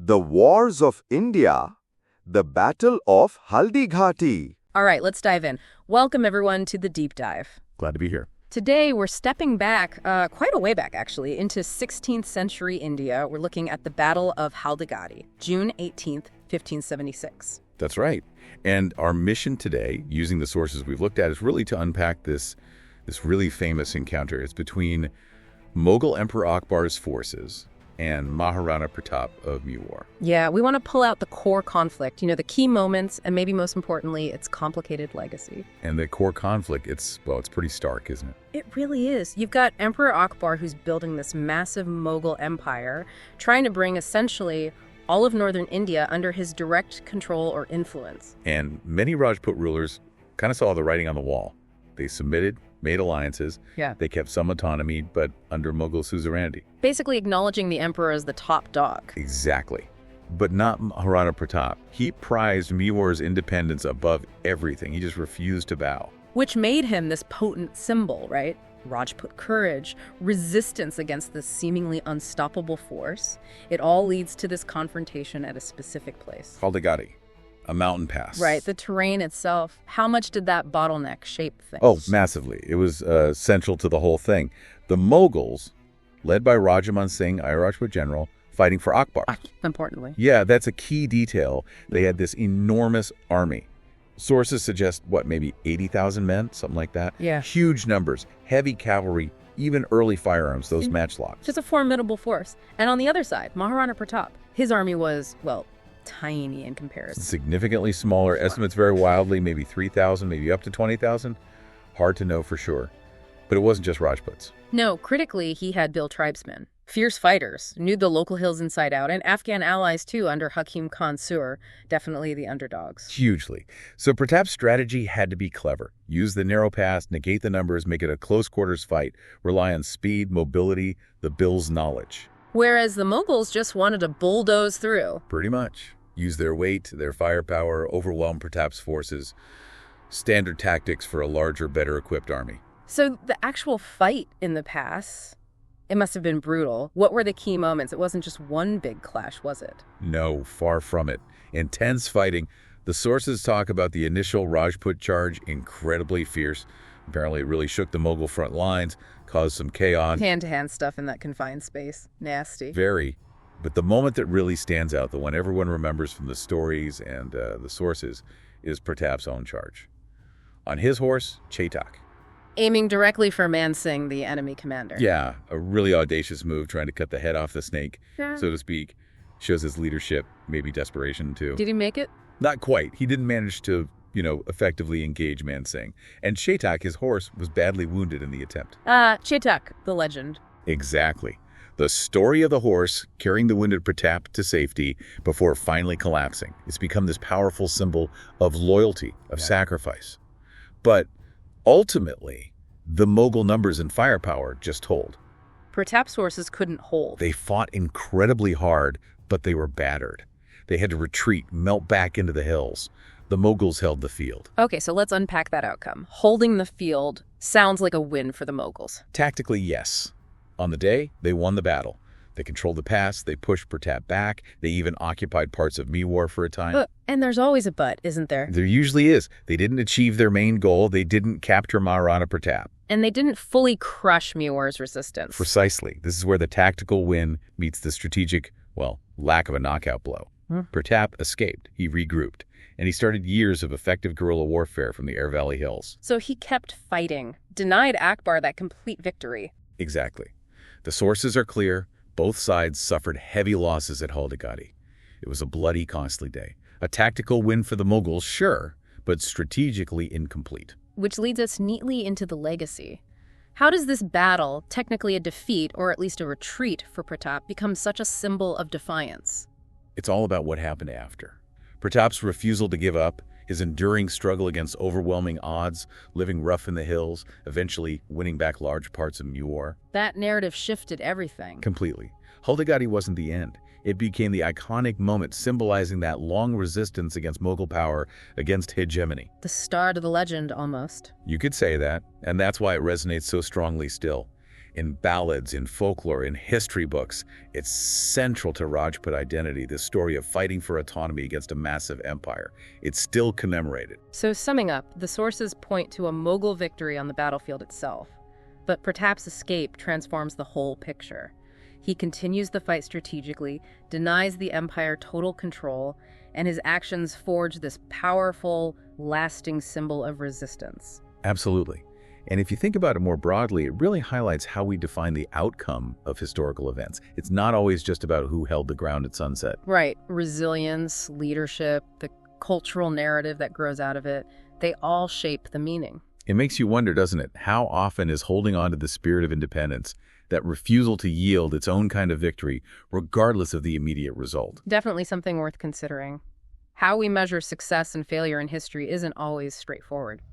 The Wars of India, the Battle of Haldighati. All right, let's dive in. Welcome, everyone, to the deep dive. Glad to be here. Today, we're stepping back, quite a way back, actually, into 16th century India. We're looking at the Battle of Haldighati, June 18th, 1576. That's right. And our mission today, using the sources we've looked at, is really to unpack this really famous encounter. It's between Mughal Emperor Akbar's forces and Maharana Pratap of Mewar. Yeah, we want to pull out the core conflict, the key moments, and maybe most importantly, its complicated legacy. And the core conflict, it's pretty stark, isn't it? It really is. You've got Emperor Akbar, who's building this massive Mughal empire, trying to bring essentially all of northern India under his direct control or influence. And many Rajput rulers kind of saw the writing on the wall. They submitted, made alliances. Yeah. They kept some autonomy, but under Mughal suzerainty. Basically acknowledging the emperor as the top dog. Exactly. But not Maharana Pratap. He prized Mewar's independence above everything. He just refused to bow. Which made him this potent symbol, right? Rajput courage, resistance against this seemingly unstoppable force. It all leads to this confrontation at a specific place. Haldighati, a mountain pass. Right, the terrain itself. How much did that bottleneck shape things? Oh, massively. It was central to the whole thing. The Mughals, led by Rajaman Singh, a Rajput general, fighting for Akbar. Importantly. Yeah, that's a key detail. They had this enormous army. Sources suggest, maybe 80,000 men? Something like that? Yeah. Huge numbers, heavy cavalry, even early firearms, those matchlocks. Just a formidable force. And on the other side, Maharana Pratap. His army was, tiny in comparison. Significantly smaller. Estimates vary wildly, maybe 3,000, maybe up to 20,000. Hard to know for sure. But it wasn't just Rajputs. No, critically, he had Bill tribesmen. Fierce fighters, knew the local hills inside out, and Afghan allies too under Hakim Khan Sur, definitely the underdogs. Hugely. So Pratap's strategy had to be clever. Use the narrow pass, negate the numbers, make it a close quarters fight, rely on speed, mobility, the Bill's knowledge. Whereas the Mughals just wanted to bulldoze through. Pretty much. Use their weight, their firepower, overwhelm Pratap's forces. Standard tactics for a larger, better equipped army. So the actual fight in the pass, it must have been brutal. What were the key moments? It wasn't just one big clash, was it? No, far from it. Intense fighting. The sources talk about the initial Rajput charge, incredibly fierce. Apparently it really shook the Mughal front lines, caused some chaos. Hand-to-hand stuff in that confined space. Nasty. Very. But the moment that really stands out, the one everyone remembers from the stories and the sources, is Pratap's own charge. On his horse, Chetak. Aiming directly for Man Singh, the enemy commander. Yeah, a really audacious move, trying to cut the head off the snake, so to speak. Shows his leadership, maybe desperation too. Did he make it? Not quite. He didn't manage to, effectively engage Man Singh. And Chetak, his horse, was badly wounded in the attempt. Chetak, the legend. Exactly. The story of the horse carrying the wounded Pratap to safety before finally collapsing. It's become this powerful symbol of loyalty, of sacrifice. But ultimately, the Mughal numbers and firepower just told. Pratap's forces couldn't hold. They fought incredibly hard, but they were battered. They had to retreat, melt back into the hills. The Mughals held the field. Okay, so let's unpack that outcome. Holding the field sounds like a win for the Mughals. Tactically, yes. On the day, they won the battle. They controlled the pass, they pushed Pratap back, they even occupied parts of Mewar for a time. And there's always a but, isn't there? There usually is. They didn't achieve their main goal. They didn't capture Maharana Pratap. And they didn't fully crush Mewar's resistance. Precisely. This is where the tactical win meets the strategic, lack of a knockout blow. Pratap escaped. He regrouped. And he started years of effective guerrilla warfare from the Air Valley Hills. So he kept fighting, denied Akbar that complete victory. Exactly. The sources are clear. Both sides suffered heavy losses at Haldighati. It was a bloody, costly day. A tactical win for the Mughals, sure, but strategically incomplete. Which leads us neatly into the legacy. How does this battle, technically a defeat or at least a retreat for Pratap, become such a symbol of defiance? It's all about what happened after. Pratap's refusal to give up, his enduring struggle against overwhelming odds, living rough in the hills, eventually winning back large parts of Mewar. That narrative shifted everything. Completely. Haldighati wasn't the end. It became the iconic moment symbolizing that long resistance against Mughal power, against hegemony. The start of the legend, almost. You could say that, and that's why it resonates so strongly still. In ballads, in folklore, in history books, it's central to Rajput identity, this story of fighting for autonomy against a massive empire. It's still commemorated. So summing up, the sources point to a Mughal victory on the battlefield itself. But Pratap's escape transforms the whole picture. He continues the fight strategically, denies the empire total control, and his actions forge this powerful, lasting symbol of resistance. Absolutely. And if you think about it more broadly, it really highlights how we define the outcome of historical events. It's not always just about who held the ground at sunset. Right. Resilience, leadership, the cultural narrative that grows out of it, they all shape the meaning. It makes you wonder, doesn't it? How often is holding on to the spirit of independence, that refusal to yield, its own kind of victory, regardless of the immediate result? Definitely something worth considering. How we measure success and failure in history isn't always straightforward.